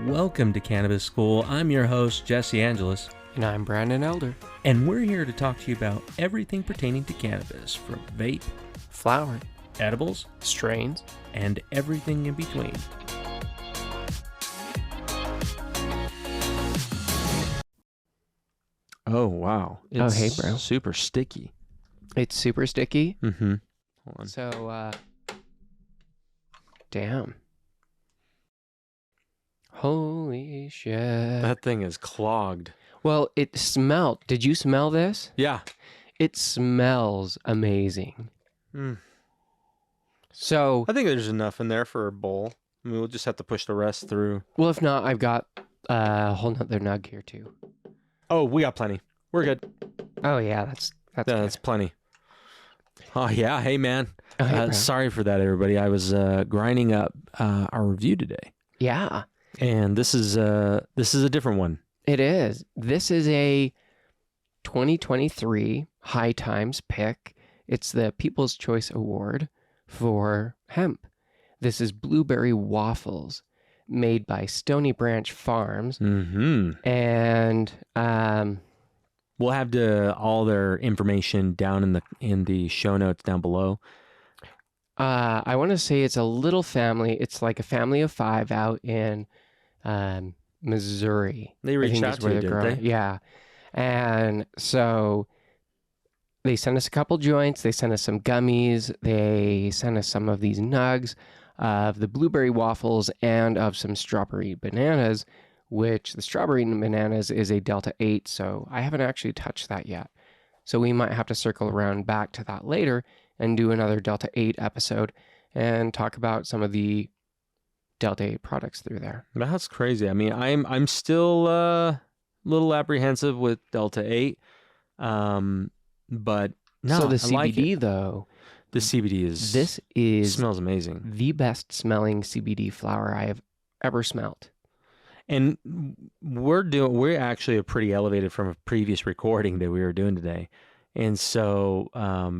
Welcome to Cannabis School. I'm your host, Jesse Angeles. And I'm Brandon Elder. And we're here to talk to you about everything pertaining to cannabis, from vape, flower, edibles, strains, and everything in between. Oh, wow. It's hey, bro. super sticky. It's super sticky. Mm-hmm. Hold on. So, damn. Holy shit. That thing is clogged. Well, it smelled. Did you smell this? Yeah. It smells amazing. Mm. So, I think there's enough in there for a bowl. I mean, we'll just have to push the rest through. well, if not, I've got a whole nother nug here, too. Oh, we got plenty. We're good. Oh, yeah, that's Yeah, good. that's plenty. Oh, yeah. Hey, man. Oh, hey, bro. Sorry for that, everybody. I was grinding up our review today. Yeah, And this is a different one. it is. This is a 2023 High Times pick. It's the People's Choice Award for hemp. This is Blueberry Waffles, made by Stoney Branch Farms. Mm-hmm. And We'll have all their information down in the show notes down below. I want to say it's a little family. It's like a family of 5 out in Missouri. They reached out to you, didn't they? Yeah. And so they sent us a couple joints. They sent us some gummies. They sent us some of these nugs of the blueberry waffles and of some strawberry bananas, which the strawberry bananas is a Delta 8, so I haven't actually touched that yet. So we might have to circle around back to that later and do another Delta 8 episode and talk about some of the Delta 8 products through there. That's crazy. I mean, I'm still a little apprehensive with Delta 8. But no, so the I like CBD it. Though, The CBD smells amazing. the best smelling CBD flower I have ever smelled. And we're actually pretty elevated from a previous recording that we were doing today. And so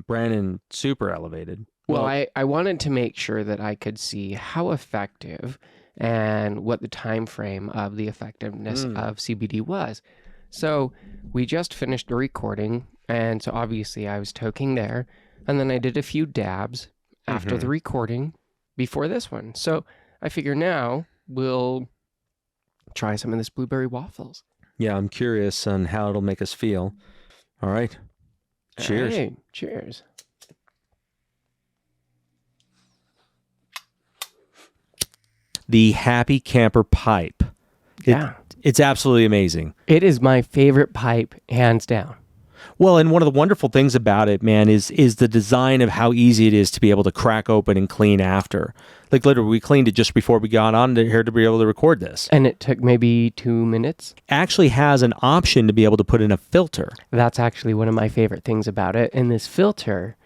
Brandon, super elevated. Well, I wanted to make sure that I could see how effective and what the time frame of the effectiveness of CBD was. So we just finished the recording, and so obviously I was toking there, and then I did a few dabs after the recording before this one. So I figure now we'll try some of this blueberry waffles. Yeah, I'm curious on how it'll make us feel. All right. Cheers. Hey, cheers. The Happy Camper Pipe. Yeah. It's absolutely amazing. It is my favorite pipe, hands down. Well, and one of the wonderful things about it, man, is the design of how easy it is to be able to crack open and clean after. Like literally, we cleaned it just before we got on here to be able to record this. And it took maybe 2 minutes. Actually has an option to be able to put in a filter. That's actually one of my favorite things about it. And this filter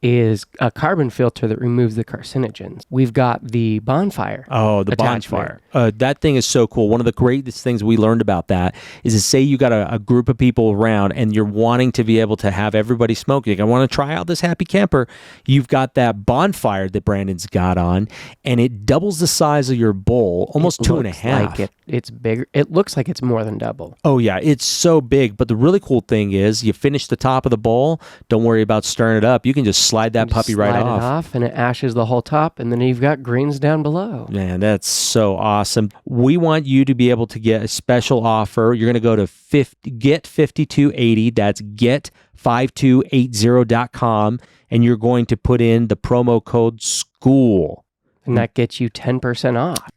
is a carbon filter that removes the carcinogens. We've got the bonfire. Oh, the attachment. bonfire. That thing is so cool. One of the greatest things we learned about that is to say you got a group of people around and you're wanting to be able to have everybody smoking. I want to try out this Happy Camper. You've got that bonfire that Brandon's got on, and it doubles the size of your bowl, almost 2.5. Like it's bigger. It looks like it's more than double. Oh, yeah. It's so big. But the really cool thing is you finish the top of the bowl. Don't worry about stirring it up. You can just slide that puppy right slide off. it off, and it ashes the whole top, and then you've got greens down below. Man, that's so awesome. We want you to be able to get a special offer. You're going to go to get5280. That's get5280.com, and you're going to put in the promo code SCHOOL. And that gets you 10% off.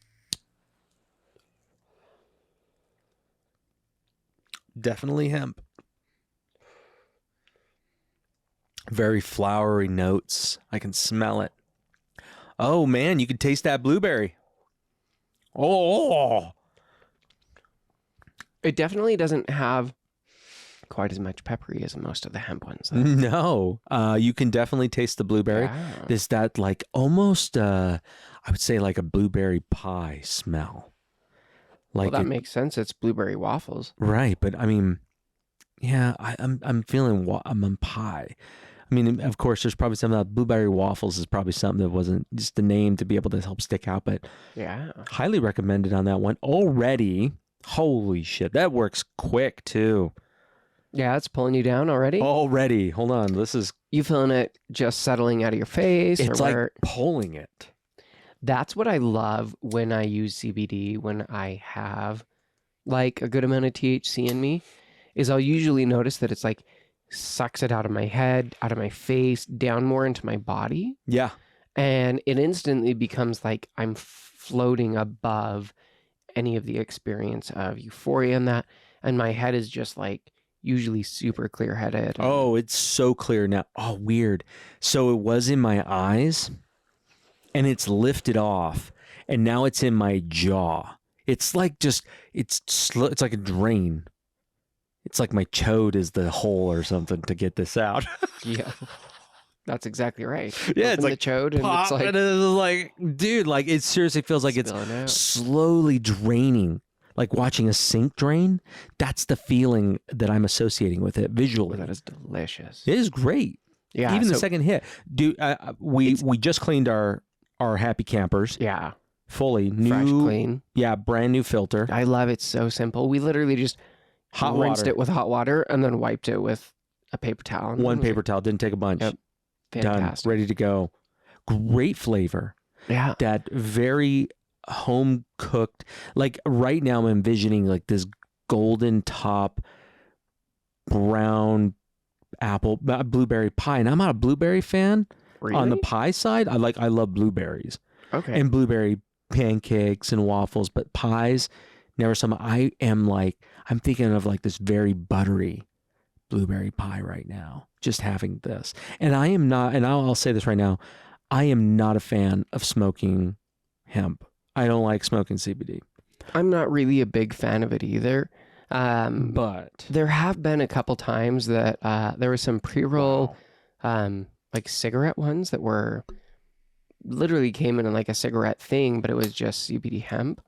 Definitely hemp. Very flowery notes. I can smell it. Oh, man, you can taste that blueberry. Oh. It definitely doesn't have quite as much peppery as most of the hemp ones, though. No. You can definitely taste the blueberry. Yeah. There's that like almost, I would say like a blueberry pie smell. Like Well, that makes sense. It's blueberry waffles. right, but I mean, yeah, I'm feeling I'm on pie. I mean, of course, there's probably some of that blueberry waffles is probably something that wasn't just the name to be able to help stick out, but Yeah. highly recommended on that one already. Holy shit, that works quick too. Yeah, it's pulling you down already. Already, hold on, this is. You feeling it just settling out of your face? It's or like where... pulling it. That's what I love when I use CBD, when I have like a good amount of THC in me, is I'll usually notice that it's like sucks it out of my head, out of my face, down more into my body. Yeah. And it instantly becomes like I'm floating above any of the experience of euphoria and that. And my head is just like usually super clear headed. Oh, it's so clear now. Oh, weird. So it was in my eyes and it's lifted off and now it's in my jaw. It's like just, it's like a drain. It's like my chode is the hole or something to get this out. Yeah. That's exactly right. Yeah, it's Open like the chode and pop, it's like, and it's like, dude, like it seriously feels like it's spilling out. slowly draining, like watching a sink drain. That's the feeling that I'm associating with it visually. That is delicious. It is great. Yeah. Even the so- second hit, dude. We just cleaned our happy campers Yeah. fully Fresh, new, clean. yeah, brand new filter, I love it. So simple. We literally just hot rinsed water, it with hot water and then wiped it with a paper towel. And one it was paper towel, didn't take a bunch. Yep. Done, fantastic. ready to go. Great flavor. Yeah. That very home cooked. Like right now, I'm envisioning like this golden top, brown apple blueberry pie, and I'm not a blueberry fan. Really? On the pie side. I love blueberries Okay. and blueberry pancakes and waffles, but pies never some. I'm thinking of like this very buttery blueberry pie right now, just having this. And I am not, and I'll say this right now, I am not a fan of smoking hemp. I don't like smoking CBD. I'm not really a big fan of it either. But There have been a couple times that there was some pre-roll like cigarette ones that were literally came in like a cigarette thing, but it was just CBD hemp.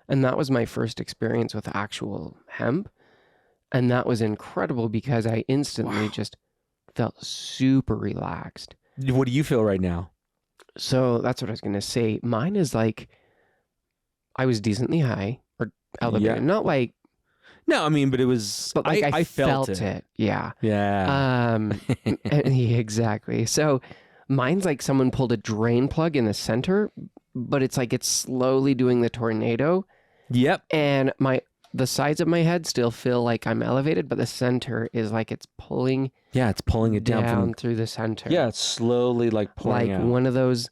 And that was my first experience with actual hemp. And that was incredible because I instantly just felt super relaxed. what do you feel right now? So that's what I was going to say. Mine is like, I was decently high or elevated. Yeah. Not like, No, I mean, but it was, but like I felt it. it. Yeah. Yeah. Yeah, exactly. So mine's like someone pulled a drain plug in the center, but it's like it's slowly doing the tornado. Yep. And the sides of my head still feel like I'm elevated, but the center is like it's pulling Yeah, it's pulling it down, down from. through the center. Yeah, it's slowly like pulling like out. one of those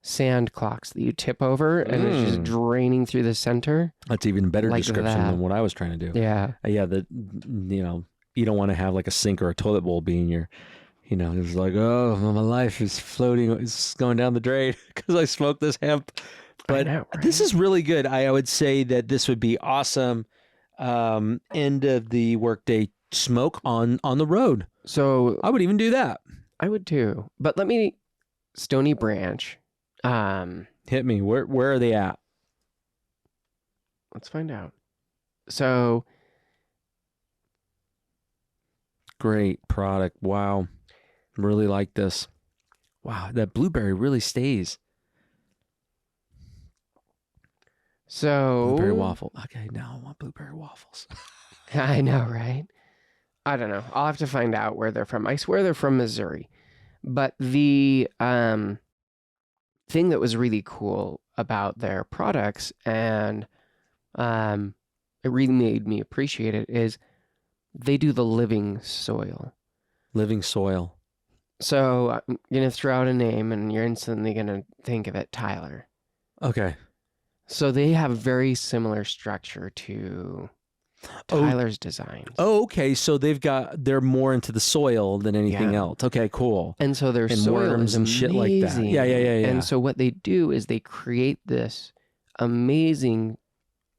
sand clocks that you tip over and it's just draining through the center. That's even a better like description that. than what I was trying to do. Yeah. Yeah, you don't want to have like a sink or a toilet bowl being your, it's like, oh, my life is floating, it's going down the drain because I smoked this hemp. But I know, right? this is really good. I would say that this would be awesome. End of the workday smoke on the road. So I would even do that. I would too. But let me Stoney Branch. Hit me. Where are they at? Let's find out. So Great product. Wow. Really like this. Wow, that blueberry really stays. Blueberry waffle. Okay, now I want blueberry waffles. I know, right? I don't know. I'll have to find out where they're from. I swear they're from Missouri. But the thing that was really cool about their products and it really made me appreciate it is they do the living soil. Living soil. So I'm going to throw out a name and you're instantly going to think of it, Tyler. Okay. So they have very similar structure to Tyler's designs. Oh, okay. So they're more into the soil than anything Yeah. else. Okay, cool. And so their And soil worms is and shit like that. amazing. Yeah. And so what they do is they create this amazing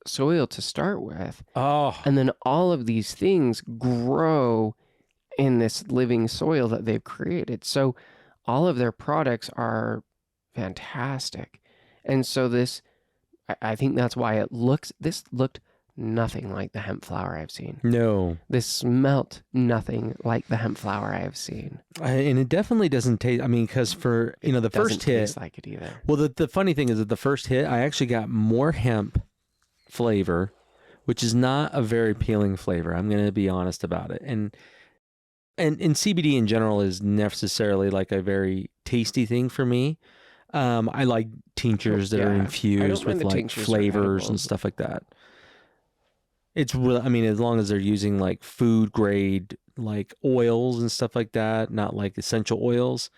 soil to start with. Oh, And then all of these things grow in this living soil that they've created. So all of their products are fantastic. And so I think that's why this looked nothing like the hemp flower I've seen. No. This smelt nothing like the hemp flower I have seen. And it definitely doesn't taste, I mean, because for, the Doesn't first hit, taste like it either. well, the funny thing is that the first hit, I actually got more hemp flavor, which is not a very appealing flavor. I'm going to be honest about it. And CBD in general is necessarily like a very tasty thing for me. I like tinctures that are infused with like flavors and stuff like that. It's really, I mean, as long as they're using like food grade, like oils and stuff like that, not like essential oils,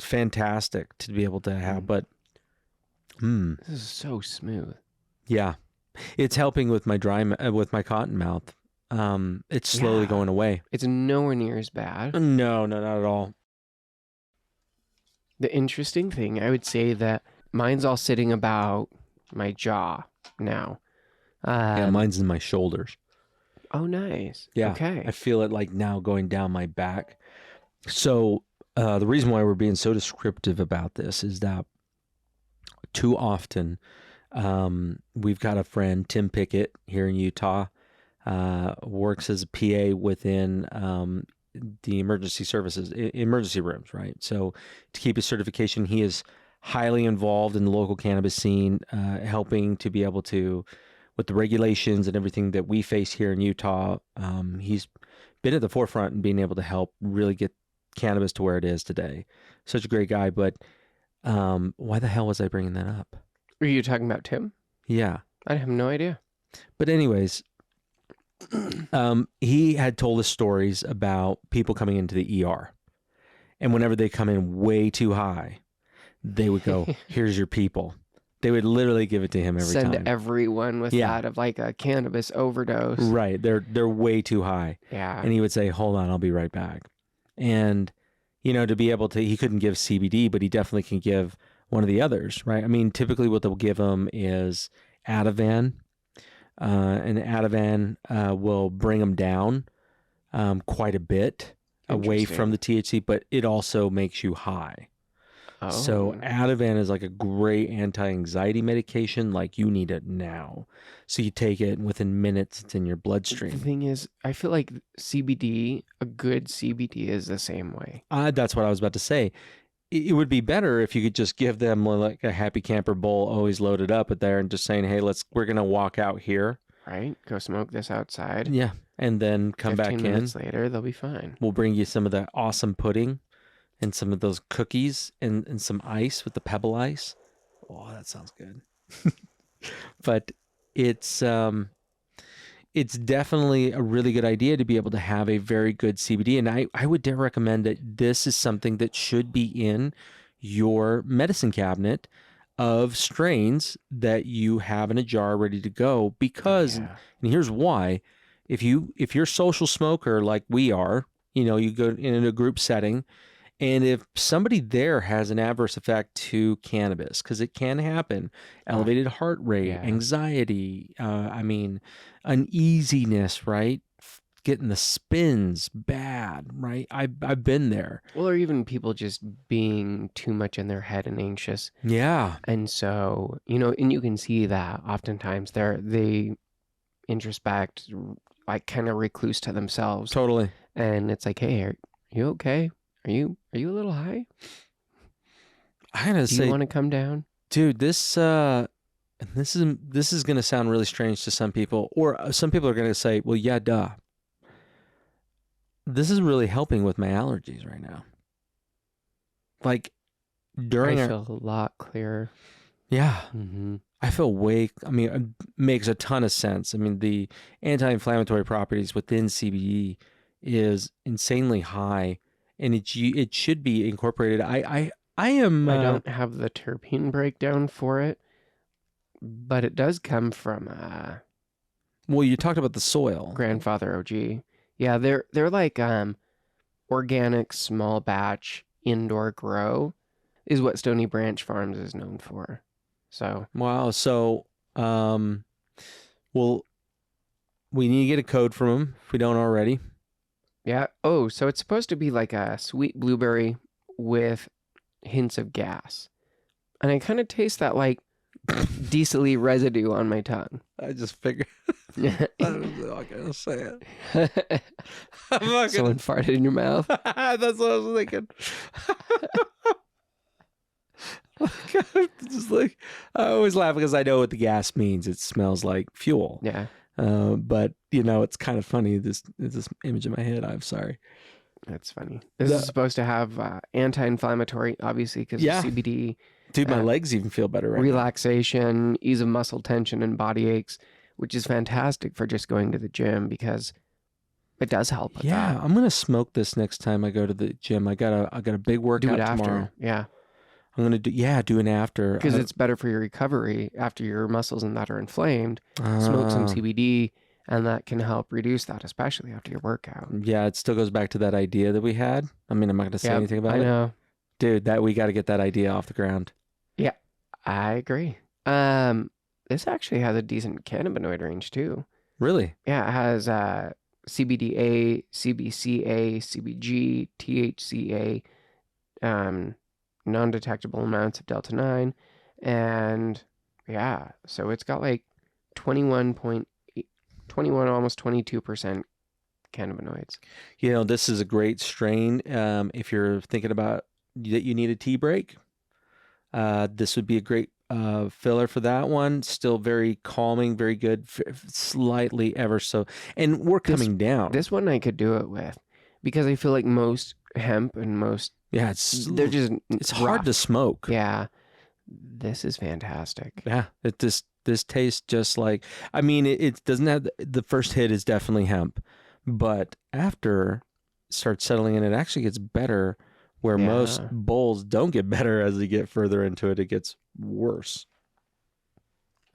fantastic to be able to have. But this is so smooth. Yeah, it's helping with my with my cotton mouth. It's slowly going away. It's nowhere near as bad. No, not at all. The interesting thing, I would say that mine's all sitting about my jaw now. Yeah, mine's in my shoulders. Oh, nice. Yeah. Okay. I feel it like now going down my back. So the reason why we're being so descriptive about this is that too often we've got a friend, Tim Pickett, here in Utah, works as a PA within the emergency services, emergency rooms, right? So to keep his certification, he is highly involved in the local cannabis scene, helping to be able to, with the regulations and everything that we face here in Utah, he's been at the forefront and being able to help really get cannabis to where it is today. Such a great guy. But why the hell was I bringing that up? Are you talking about Tim? Yeah. I have no idea. But anyways, he had told us stories about people coming into the ER. And whenever they come in way too high, they would go, here's your people. They would literally give it to him every time. Send everyone with that of like a cannabis overdose. Right. They're way too high. Yeah. And he would say, hold on, I'll be right back. And, to be able to, he couldn't give CBD, but he definitely can give one of the others, right? I mean, typically what they'll give them is Ativan. And Ativan will bring them down quite a bit away from the THC, but it also makes you high. Oh. So Ativan is like a great anti-anxiety medication. Like you need it now. So you take it and within minutes it's in your bloodstream. The thing is, I feel like CBD, a good CBD is the same way. That's what I was about to say. It would be better if you could just give them like a happy camper bowl always loaded up at there and just saying, hey, we're going to walk out here. Right? Go smoke this outside. Yeah. And then come back in. 15 minutes later, they'll be fine. We'll bring you some of that awesome pudding and some of those cookies and some ice with the pebble ice. Oh, that sounds good. But it's definitely a really good idea to be able to have a very good CBD. And I would dare recommend that this is something that should be in your medicine cabinet of strains that you have in a jar ready to go. Because, and here's why, if you're a social smoker like we are, you go in a group setting, and if somebody there has an adverse effect to cannabis, because it can happen, elevated heart rate, anxiety, uneasiness, right? Getting the spins bad, right? I've been there. Well, or even people just being too much in their head and anxious. Yeah. And so, and you can see that oftentimes they introspect, like kind of recluse to themselves. Totally. And it's like, hey, are you okay? Are you a little high? I gotta say, do you want to come down, dude? This is gonna sound really strange to some people, or some people are gonna say, well, yeah, duh. This is really helping with my allergies right now. Like I feel a lot clearer. Yeah. Mm-hmm. I feel it makes a ton of sense. I mean, the anti-inflammatory properties within CBD is insanely high, and it should be incorporated. I don't have the terpene breakdown for it, but it does come from well, you talked about the soil. Grandfather OG. Yeah, they're like organic small batch indoor grow is what Stoney Branch Farms is known for. So wow. So well, we need to get a code from them if we don't already. Yeah. Oh, so it's supposed to be like a sweet blueberry with hints of gas. And I kind of taste that like decently residue on my tongue. I just figured. I'm not gonna say it. I'm not Someone farted in your mouth. That's what I was thinking. Just like, I always laugh because I know what the gas means. It smells like fuel. Yeah. But it's kind of funny. This image in my head. I'm sorry. That's funny. This is supposed to have anti-inflammatory, obviously, because of CBD. Dude, my legs even feel better right relaxation, ease of muscle tension and body aches, which is fantastic for just going to the gym because it does help with that. Yeah, I'm gonna smoke this next time I go to the gym. I got a big workout tomorrow. Yeah. I'm gonna do an after because it's better for your recovery after your muscles and that are inflamed. Smoke some CBD. And that can help reduce that, especially after your workout. Yeah, it still goes back to that idea that we had. I mean, I'm not going to say anything about it. I know. Dude, we got to get that idea off the ground. Yeah, I agree. This actually has a decent cannabinoid range, too. Really? Yeah, it has CBDA, CBCA, CBG, THCA, non-detectable amounts of Delta-9. And yeah, so it's got like 21, almost 22% cannabinoids. This is a great strain. If you're thinking about that you need a tea break, this would be a great filler for that one. Still very calming, very good, slightly ever so. And we're coming down. This one I could do it with because I feel like most hemp and most... Yeah, it's hard to smoke. Yeah. This is fantastic. Yeah, this tastes just like, I mean, it doesn't have, the first hit is definitely hemp, but after it starts settling in, it actually gets better where most bowls don't get better as you get further into it. It gets worse.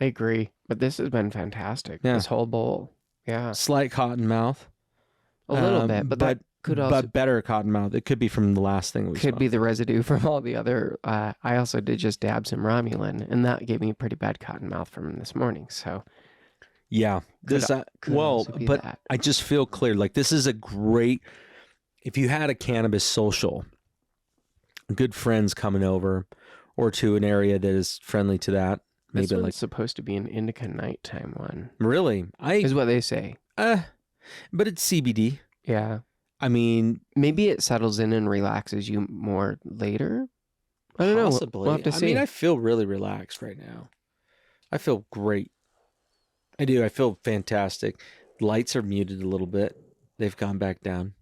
I agree, but this has been fantastic. Yeah. This whole bowl. Yeah. Slight cotton mouth. A little bit, but that could also... But better cotton mouth. It could be from the last thing we Could be the residue from all the other... I also did just dab some Romulan, and that gave me a pretty bad cotton mouth from this morning, so... Yeah. But I just feel clear. Like, this is a great... If you had a cannabis social, good friends coming over, or to an area that is friendly to that, maybe this one's supposed to be an indica nighttime one. Really? Is what they say. But it's CBD. Yeah. I mean, maybe it settles in and relaxes you more later. I don't know. We'll have to see. I mean, I feel really relaxed right now. I feel great. I do. I feel fantastic. Lights are muted a little bit. They've gone back down.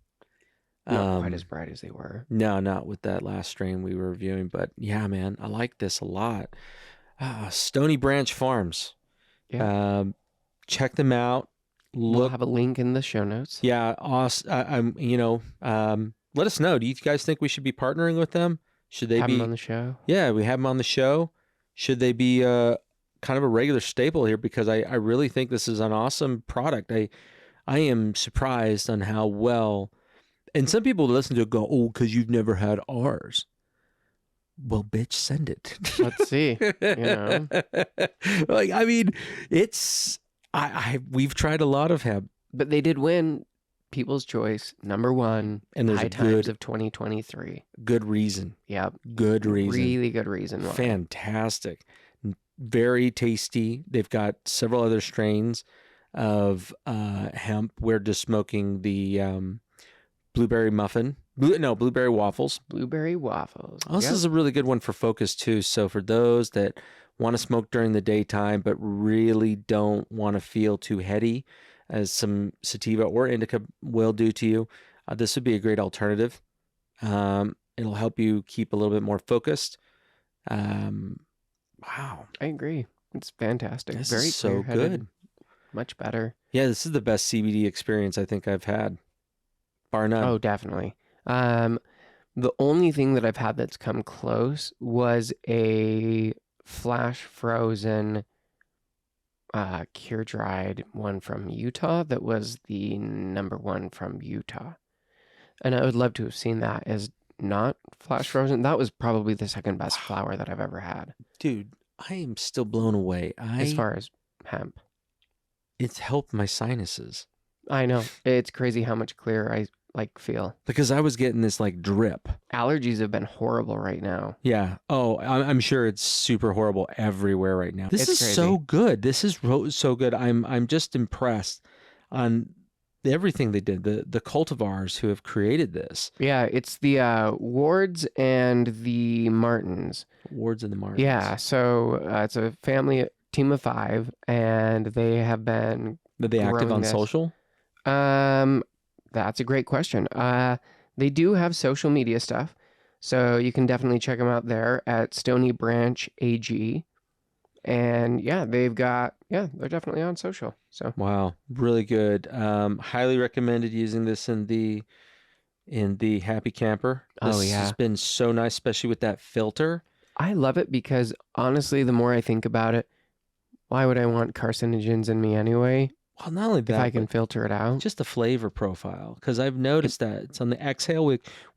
Not quite as bright as they were. No, not with that last strain we were reviewing. But yeah, man, I like this a lot. Stoney Branch Farms. Yeah. Check them out. We'll have a link in the show notes. Yeah, awesome. Let us know. Do you guys think we should be partnering with them? Should they have them on the show? Yeah, we have them on the show. Should they be kind of a regular staple here? Because I really think this is an awesome product. I am surprised on how well. And some people listen to it go, oh, because you've never had ours. Well, bitch, send it. Let's see. Like, I mean, it's. We've tried a lot of hemp, but they did win People's Choice #1 and there's High Times of 2023. Good reason. Yep. Good reason. Really good reason. Why. Fantastic. Very tasty. They've got several other strains of hemp. We're just smoking the blueberry muffin. Blueberry waffles. Blueberry waffles. Oh, this is a really good one for focus too. So for those that want to smoke during the daytime but really don't want to feel too heady, as some sativa or indica will do to you, this would be a great alternative. It'll help you keep a little bit more focused. Wow. I agree. It's fantastic. This Very is so good. Much better. Yeah, this is the best CBD experience I think I've had. Bar none. Oh, definitely. The only thing that I've had that's come close was a flash frozen cure dried one from Utah that was the #1 from Utah. And I would love to have seen that as not flash frozen. That was probably the second best flower that I've ever had. Dude, I am still blown away. As far as hemp. It's helped my sinuses. I know. It's crazy how much clearer like feel? Because I was getting this like drip. Allergies have been horrible right now. Yeah. Oh, I'm sure it's super horrible everywhere right now. This It's is so crazy. good. This is so good. I'm just impressed on everything they did. The cultivars who have created this. Yeah, it's the Wards and the Martins. Wards and the Martins. Yeah, so it's a family team of 5, and they have been Are they active growing on this. social? That's a great question. They do have social media stuff, so you can definitely check them out there at Stoney Branch AG. And yeah, they're definitely on social. So Wow, really good. Highly recommended using this in the Happy Camper. Oh, This yeah. has been so nice, especially with that filter. I love it because honestly, the more I think about it, why would I want carcinogens in me anyway Well, not only if that, I can but filter it out? just the flavor profile. Because I've noticed that it's on the exhale.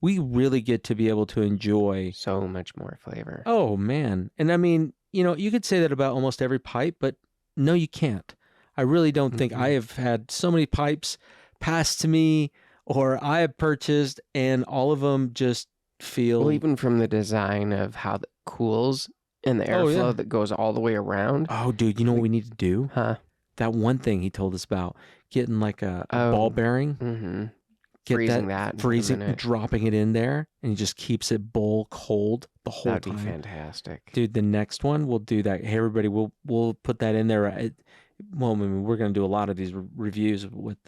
We really get to be able to enjoy. So much more flavor. Oh man, and I mean, you could say that about almost every pipe, but no, you can't. I really don't think. I have had so many pipes passed to me, or I have purchased, and all of them just feel. Well, even from the design of how it cools and the Oh, airflow yeah. that goes all the way around. Oh, dude, you know what we need to do? Huh? That one thing he told us about, getting like a Oh. ball bearing, Mm-hmm. get Freezing that. in a freezing, minute. dropping it in there, and he just keeps it bowl cold the whole That'd be time. fantastic. Dude, the next one we'll do that. Hey, everybody, we'll put that in there. Well, I mean, we're gonna do a lot of these reviews with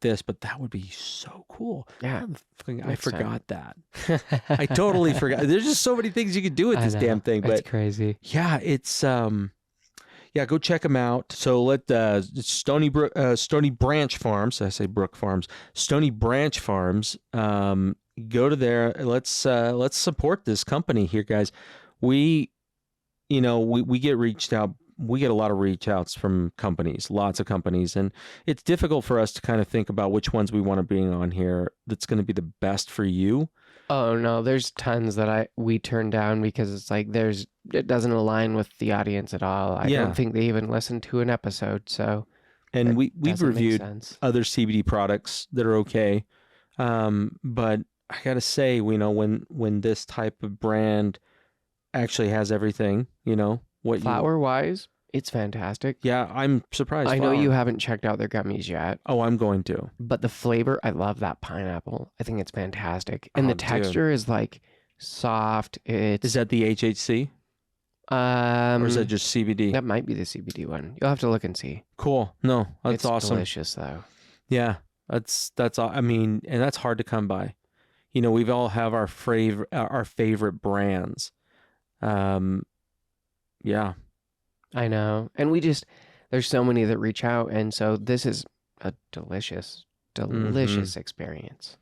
this, but that would be so cool. Yeah. I Next time. forgot that. I totally forgot. There's just so many things you could do with this damn thing. It's But crazy. yeah, it's yeah, go check them out. So let Stony Branch Farms. I say Brook Farms. Stony Branch Farms. Go to there. Let's support this company here, guys. We get reached out. We get a lot of reach outs from companies, lots of companies, and it's difficult for us to kind of think about which ones we want to bring on here that's going to be the best for you. Oh no, there's tons that we turn down because it's like it doesn't align with the audience at all. I Yeah. don't think they even listened to an episode, so And it we've doesn't make reviewed sense. other CBD products that are okay. But I gotta say, when this type of brand actually has everything, what Flower wise, it's fantastic. Yeah, I'm surprised. I know you Flower. haven't checked out their gummies yet, Oh, I'm going to. but the flavor, I love that pineapple. I think it's fantastic. And Oh, the dude. texture is like soft. It's Is that the HHC or is that just CBD? that might be the CBD one. You'll have to look and see. Cool. No, that's It's awesome. delicious though. Yeah, that's all. I mean, and that's hard to come by. We've all have our favorite brands. Yeah. I know. And there's so many that reach out. And so this is a delicious experience.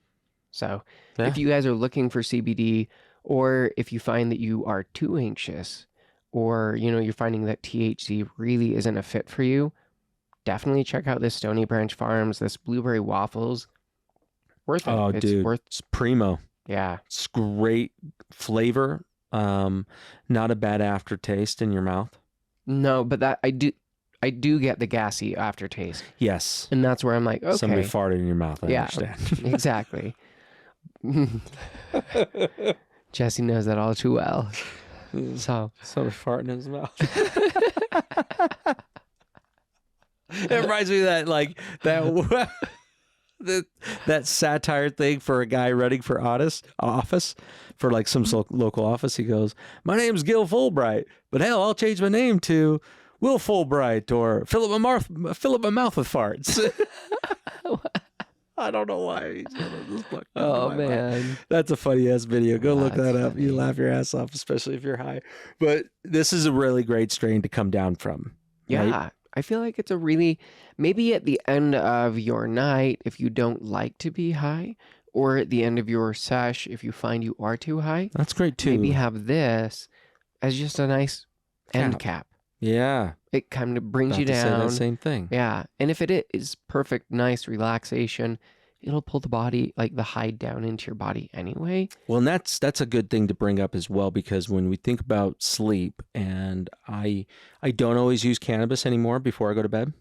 So Yeah. if you guys are looking for CBD, or if you find that you are too anxious, or, you're finding that THC really isn't a fit for you, definitely check out this Stony Branch Farms, this blueberry waffles. Worth it. Oh, It's dude, worth, it's primo. yeah. It's great flavor. Not a bad aftertaste in your mouth. No, but that I do get the gassy aftertaste. Yes. And that's where I'm like, okay. Somebody farted in your mouth. I Yeah. understand. Exactly. Jesse knows that all too well. So Somebody farting in his mouth. It reminds me of that satire thing for a guy running for office for like some local office. He goes, "My name's Gil Fulbright, but hell, I'll change my name to Will Fulbright or fill up my mouth with farts." I don't know why. oh man. That's a funny ass video. Go look That's that up. You funny. laugh your ass off, especially if you're high. But this is a really great strain to come down from. Yeah. right? I feel like it's a really, maybe at the end of your night, if you don't like to be high, or at the end of your sesh, if you find you are too high, That's great too. maybe have this as just a nice end cap. Yeah. It kind of brings About you to say down. that same thing. Yeah. And if it is perfect, nice relaxation, it'll pull the body, like the hide down into your body anyway. Well, and that's a good thing to bring up as well, because when we think about sleep, and I don't always use cannabis anymore before I go to bed.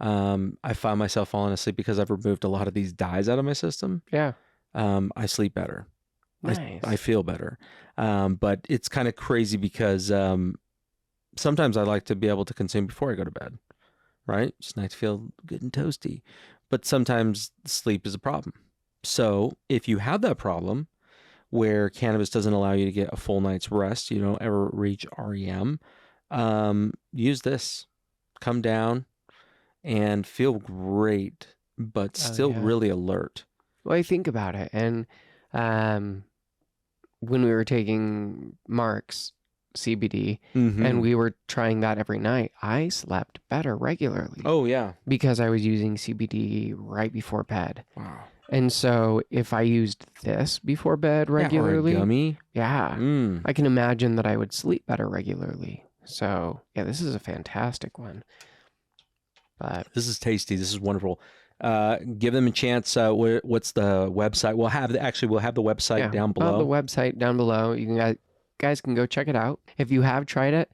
I find myself falling asleep because I've removed a lot of these dyes out of my system. Yeah. I sleep better. Nice. I feel better. But it's kind of crazy because sometimes I like to be able to consume before I go to bed, right? Just nice to feel good and toasty. But sometimes sleep is a problem. So if you have that problem where cannabis doesn't allow you to get a full night's rest, you don't ever reach REM, use this. Come down and feel great, but still really alert. Well, I think about it. And when we were taking Mark's CBD and we were trying that every night, I slept better regularly. Oh, yeah. Because I was using CBD right before bed. Wow. And so if I used this before bed regularly, or a gummy. I can imagine that I would sleep better regularly. So yeah, this is a fantastic one. But this is tasty. This is wonderful. Give them a chance. What's the website? We'll have the website down below. The website down below. You guys can go check it out. If you have tried it,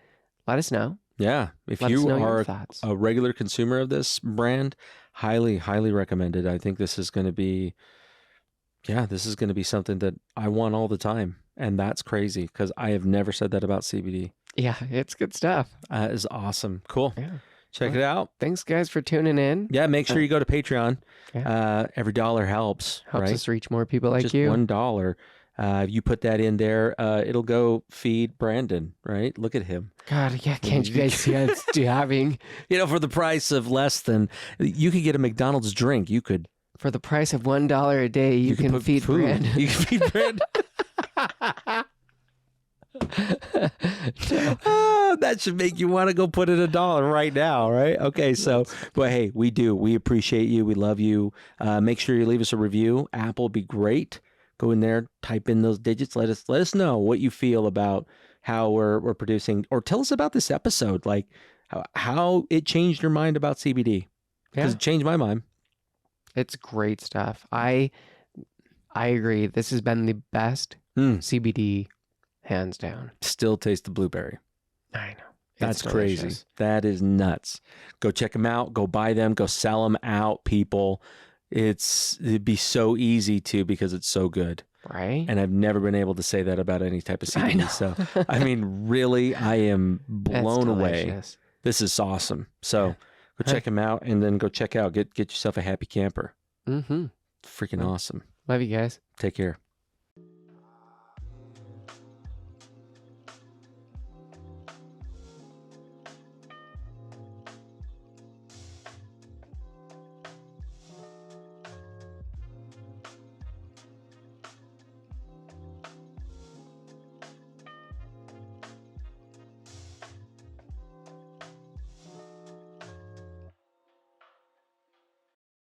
let us know. Yeah. If you are a regular consumer of this brand, highly, highly recommended. I think this is going to be, something that I want all the time. And that's crazy because I have never said that about CBD. Yeah, it's good stuff. It's awesome. Cool. Yeah. Check it out. Thanks, guys, for tuning in. Yeah, make sure you go to Patreon. Yeah. Every dollar helps. Helps right? us reach more people like Just you. $1. You put that in there, it'll go feed Brandon, right? Look at him. God, yeah, can't you guys see us having? For the price of less than, you could get a McDonald's drink. You could. For the price of $1 a day, you can feed Brandon. You can feed Brandon. That should make you want to go put in $1 right now, right? Okay, so, but hey, we appreciate you, we love you. Make sure you leave us a review. Apple would be great. Go in there, type in those digits. Let us know what you feel about how we're producing, or tell us about this episode, like how it changed your mind about CBD. Because it changed my mind. It's great stuff. I agree. This has been the best CBD. Hands down. Still taste the blueberry. I know. That's crazy. That is nuts. Go check them out. Go buy them. Go sell them out, people. It'd be so easy to because it's so good. Right. And I've never been able to say that about any type of CBD. So, I mean, really, I am blown away. This is awesome. So go check them out and then go check out. Get yourself a happy camper. Mm-hmm. Freaking awesome. Love you guys. Take care.